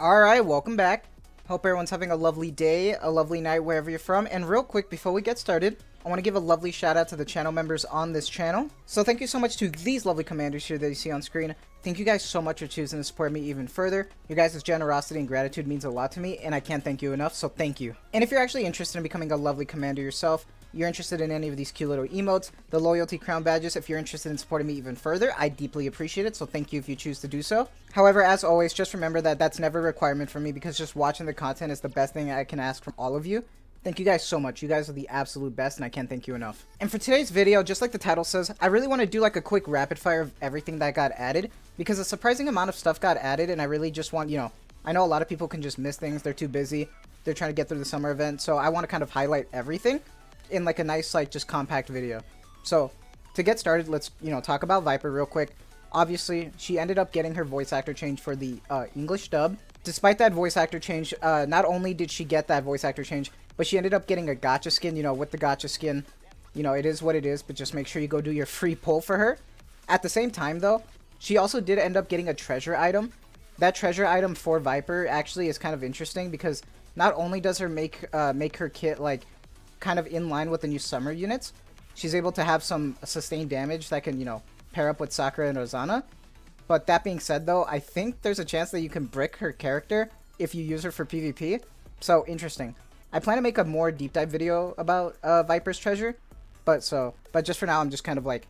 Alright, welcome back. Hope everyone's having a lovely day, a lovely night wherever you're from. And real quick, before we get started, I want to give a lovely shout out to the channel members on this channel. So thank you so much to these lovely commanders here that you see on screen. Thank you guys so much for choosing to support me even further. Your guys' generosity and gratitude means a lot to me, and I can't thank you enough, so thank you. And if you're actually interested in becoming a lovely commander yourself, you're interested in any of these cute little emotes, the loyalty crown badges, if you're interested in supporting me even further, I deeply appreciate it, so thank you if you choose to do so. However, as always, just remember that that's never a requirement for me because just watching the content is the best thing I can ask from all of you. Thank you guys so much. You guys are the absolute best and I can't thank you enough. And for today's video, just like the title says, I really want to do like a quick rapid fire of everything that got added because a surprising amount of stuff got added and I really just want, I know a lot of people can just miss things. They're too busy. They're trying to get through the summer event. So I want to kind of highlight everything in like a nice, like just compact video. So to get started, let's, talk about Viper real quick. Obviously, she ended up getting her voice actor change for the English dub. Despite that voice actor change, not only did she get that voice actor change, but she ended up getting a gacha skin, with the gacha skin. It is what it is, but just make sure you go do your free pull for her. At the same time, though, she also did end up getting a treasure item. That treasure item for Viper actually is kind of interesting because not only does her make her kit, like, kind of in line with the new summer units, she's able to have some sustained damage that can, pair up with Sakura and Ozana. But that being said, though, I think there's a chance that you can brick her character if you use her for PvP. So, interesting. I plan to make a more deep dive video about Viper's treasure, but just for now, I'm just kind of like,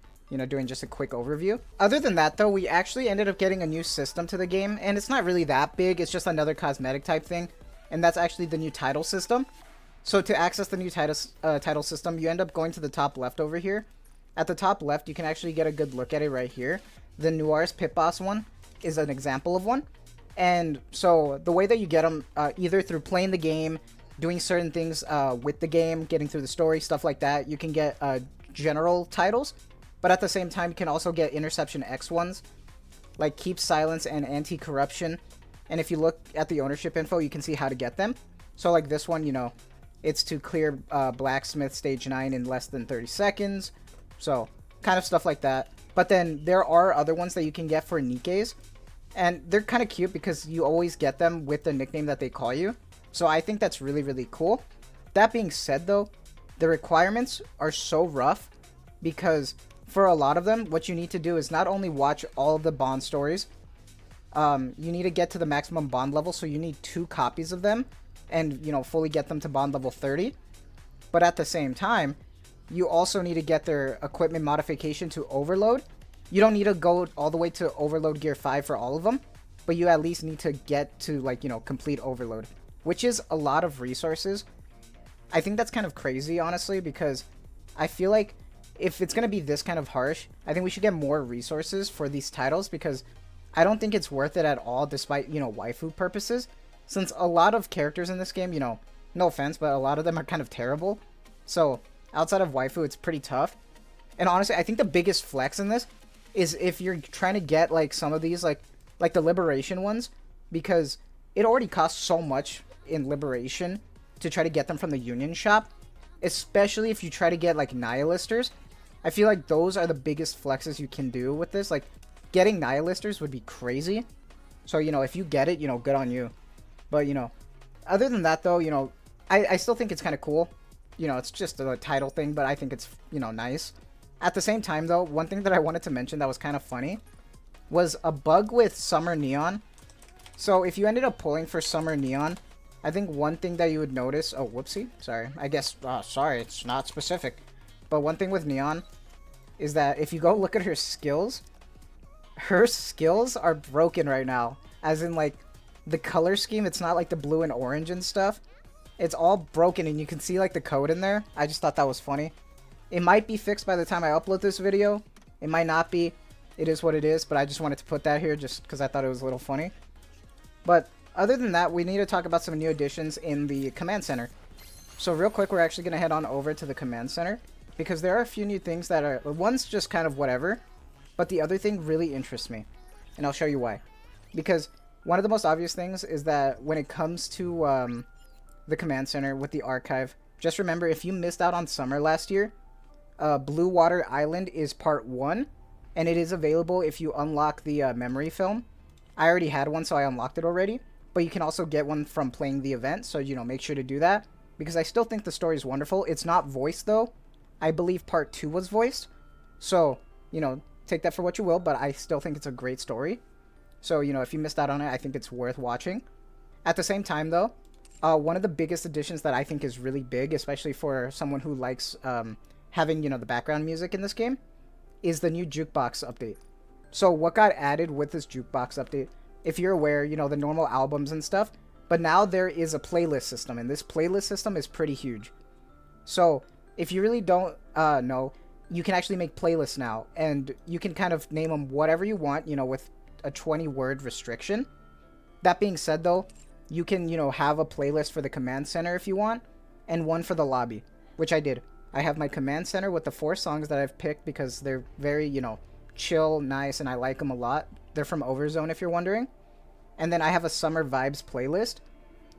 doing just a quick overview. Other than that, though, we actually ended up getting a new system to the game, and it's not really that big. It's just another cosmetic type thing, and that's actually the new title system. So to access the new title system, you end up going to the top left over here. At the top left, you can actually get a good look at it right here. The Noir's Pit Boss one is an example of one. And so the way that you get them, either through playing the game, doing certain things with the game, getting through the story, stuff like that, you can get general titles. But at the same time, you can also get Interception X ones, like Keep Silence and Anti-Corruption. And if you look at the ownership info, you can see how to get them. So like this one, it's to clear Blacksmith Stage 9 in less than 30 seconds. So, kind of stuff like that. But then there are other ones that you can get for Nikkes. And they're kind of cute because you always get them with the nickname that they call you. So I think that's really, really cool. That being said, though, the requirements are so rough because for a lot of them, what you need to do is not only watch all of the Bond stories, you need to get to the maximum Bond level. So you need 2 copies of them and, fully get them to Bond level 30. But at the same time, you also need to get their equipment modification to Overload. You don't need to go all the way to Overload Gear 5 for all of them, but you at least need to get to, like, complete Overload, which is a lot of resources. I think that's kind of crazy, honestly, because I feel like if it's going to be this kind of harsh, I think we should get more resources for these titles because I don't think it's worth it at all despite, waifu purposes. Since a lot of characters in this game, no offense, but a lot of them are kind of terrible. So outside of waifu, it's pretty tough. And honestly, I think the biggest flex in this is if you're trying to get like some of these, like the Liberation ones, because it already costs so much in Liberation to try to get them from the Union shop, especially if you try to get like Nihilisters. I feel like those are the biggest flexes you can do with this. Like getting Nihilisters would be crazy. So, if you get it, good on you. But, other than that though, I still think it's kind of cool. It's just a title thing, but I think it's, nice. At the same time, though, one thing that I wanted to mention that was kind of funny was a bug with Summer Neon. So if you ended up pulling for Summer Neon, I think one thing that you would notice... Oh, whoopsie. Sorry. I guess... sorry, it's not specific. But one thing with Neon is that if you go look at her skills are broken right now. As in, like, the color scheme, it's not like the blue and orange and stuff. It's all broken and you can see like the code in there. I just thought that was funny. It might be fixed by the time I upload this video. It might not be. It is what it is, but I just wanted to put that here just because I thought it was a little funny. But other than that, we need to talk about some new additions in the command center. So real quick, we're actually going to head on over to the command center because there are a few new things that are... One's just kind of whatever, but the other thing really interests me. And I'll show you why. Because one of the most obvious things is that when it comes to... the command center with the archive, just remember if you missed out on summer last year, Blue Water Island is part 1 and it is available if you unlock the memory film. I already had one, so I unlocked it already. but you can also get one from playing the event, so, you know, make sure to do that, because I still think the story is wonderful. It's not voiced, though. I believe part 2 was voiced, so, you know, take that for what you will, but I still think it's a great story. So, you know, if you missed out on it, I think it's worth watching. At the same time, though, one of the biggest additions that I think is really big, especially for someone who likes having, you know, the background music in this game, is the new jukebox update. So what got added with this jukebox update, if you're aware, you know, the normal albums and stuff, but now there is a playlist system, and this playlist system is pretty huge. So if you really don't know, you can actually make playlists now, and you can kind of name them whatever you want, you know, with a 20-word restriction. That being said, though, you can, you know, have a playlist for the command center if you want, and one for the lobby, which I did. I have my command center with the 4 songs that I've picked because they're very, you know, chill, nice, and I like them a lot. They're from Overzone, if you're wondering. And then I have a Summer Vibes playlist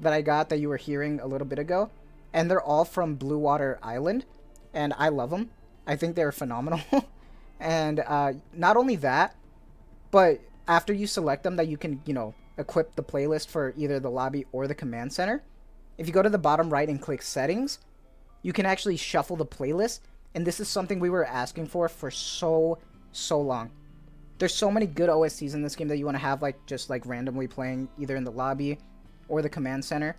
that I got that you were hearing a little bit ago, and they're all from Blue Water Island, and I love them. I think they're phenomenal. And not only that, but after you select them, that you can, you know, equip the playlist for either the lobby or the command center. If you go to the bottom right and click settings, you can actually shuffle the playlist, and this is something we were asking for so long. There's so many good OSTs in this game that you want to have, like, just like randomly playing either in the lobby or the command center.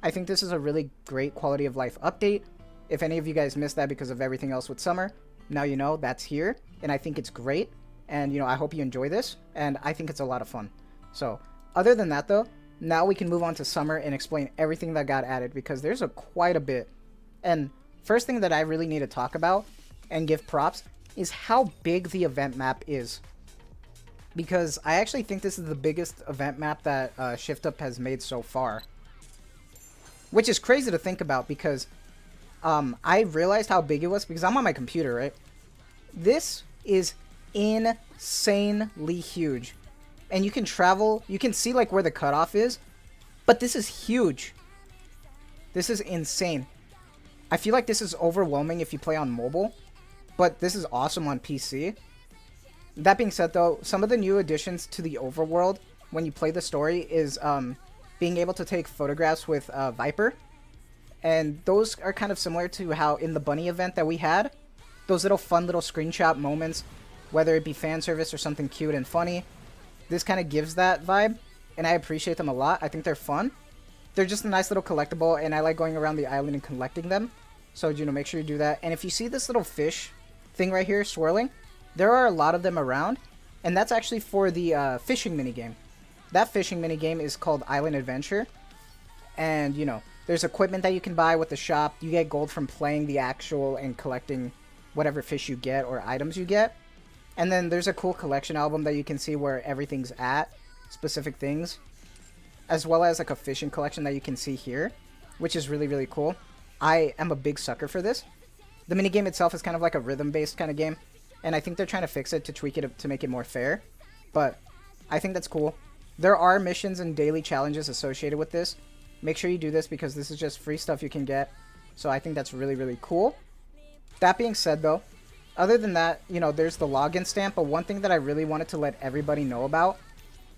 I think this is a really great quality of life update. If any of you guys missed that because of everything else with summer, now you know that's here, and I think it's great. And, you know, I hope you enjoy this, and I think it's a lot of fun. So, other than that, though, now we can move on to summer and explain everything that got added, because there's quite a bit. And first thing that I really need to talk about and give props is how big the event map is. Because I actually think this is the biggest event map that Shift Up has made so far. Which is crazy to think about, because I realized how big it was because I'm on my computer, right? This is insanely huge. And you can travel, you can see like where the cutoff is, but this is huge. This is insane. I feel like this is overwhelming if you play on mobile, but this is awesome on PC. That being said, though, some of the new additions to the overworld when you play the story is being able to take photographs with Viper. And those are kind of similar to how in the bunny event that we had, those little fun little screenshot moments, whether it be fan service or something cute and funny, this kind of gives that vibe, and I appreciate them a lot. I think they're fun. They're just a nice little collectible, and I like going around the island and collecting them. So, you know, make sure you do that. And if you see this little fish thing right here swirling, there are a lot of them around, and that's actually for the fishing minigame. That fishing minigame is called Island Adventure, and, you know, there's equipment that you can buy with the shop. You get gold from playing the actual and collecting whatever fish you get or items you get. And then there's a cool collection album that you can see where everything's at, specific things, as well as like a fishing collection that you can see here, which is really, really cool. I am a big sucker for this. The minigame itself is kind of like a rhythm-based kind of game, and I think they're trying to fix it to tweak it to make it more fair, but I think that's cool. There are missions and daily challenges associated with this. Make sure you do this because this is just free stuff you can get, so I think that's really, really cool. That being said, though, other than that, you know, there's the login stamp, but one thing that I really wanted to let everybody know about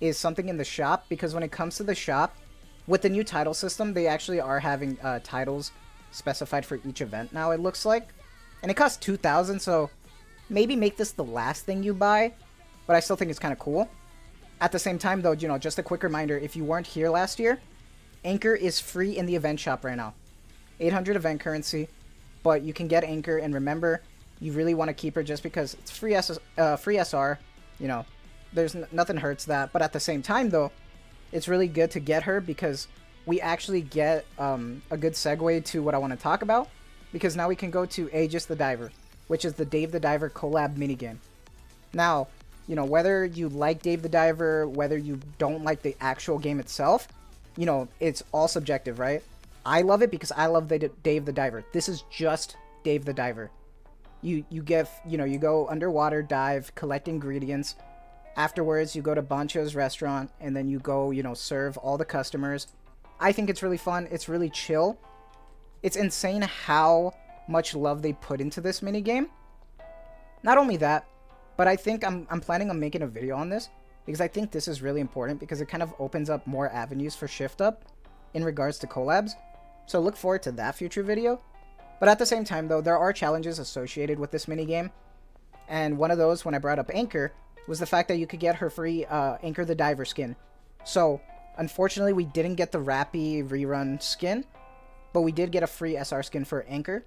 is something in the shop, because when it comes to the shop, with the new title system, they actually are having titles specified for each event now, it looks like. And it costs 2,000, so maybe make this the last thing you buy, but I still think it's kind of cool. At the same time, though, you know, just a quick reminder, if you weren't here last year, Anchor is free in the event shop right now. 800 event currency, but you can get Anchor, and remember, you really want to keep her just because it's free SR, you know, there's nothing hurts that. But at the same time, though, it's really good to get her because we actually get a good segue to what I want to talk about, because now we can go to Aegis the Diver, which is the Dave the Diver collab minigame. Now, you know, whether you like Dave the Diver, whether you don't like the actual game itself, you know, it's all subjective, right? I love it because I love Dave the Diver. This is just Dave the Diver. You get, you know, you go underwater, dive, collect ingredients. Afterwards, you go to Bancho's restaurant, and then you go, you know, serve all the customers. I think it's really fun. It's really chill. It's insane how much love they put into this minigame. Not only that, but I think I'm planning on making a video on this, because I think this is really important because it kind of opens up more avenues for shift up in regards to collabs. So look forward to that future video. But at the same time though, there are challenges associated with this minigame. And one of those, when I brought up Anchor, was the fact that you could get her free Anchor the Diver skin. So unfortunately we didn't get the Rappy rerun skin, but we did get a free SR skin for Anchor.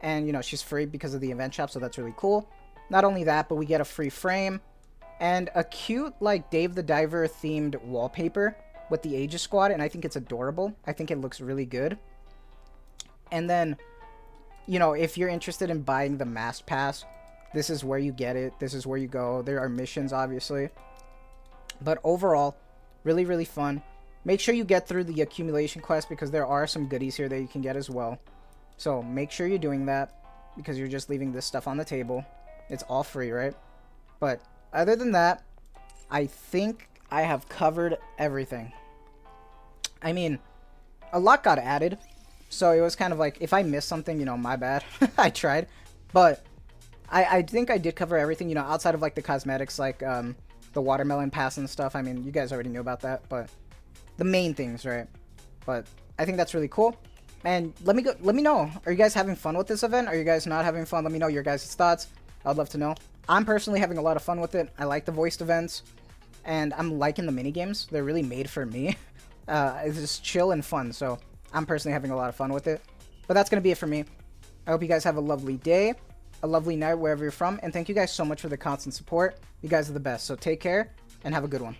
And you know, she's free because of the event shop, so that's really cool. Not only that, but we get a free frame and a cute like Dave the Diver themed wallpaper with the Aegis squad, and I think it's adorable. I think it looks really good. And then, you know, if you're interested in buying the Mask Pass, this is where you get it. This is where you go. There are missions, obviously. But overall, really, really fun. Make sure you get through the accumulation quest because there are some goodies here that you can get as well. So make sure you're doing that because you're just leaving this stuff on the table. It's all free, right? But other than that, I think I have covered everything. I mean, a lot got added. So it was kind of like, if I missed something, you know, my bad. I tried. But I think I did cover everything, you know, outside of like the cosmetics, like the watermelon pass and stuff. I mean, you guys already knew about that, but the main things, right? But I think that's really cool. And let me know, are you guys having fun with this event? Are you guys not having fun? Let me know your guys' thoughts. I'd love to know. I'm personally having a lot of fun with it. I like the voiced events, and I'm liking the mini games. They're really made for me. It's just chill and fun, so I'm personally having a lot of fun with it. But that's gonna be it for me. I hope you guys have a lovely day, a lovely night wherever you're from, and thank you guys so much for the constant support. You guys are the best, so take care and have a good one.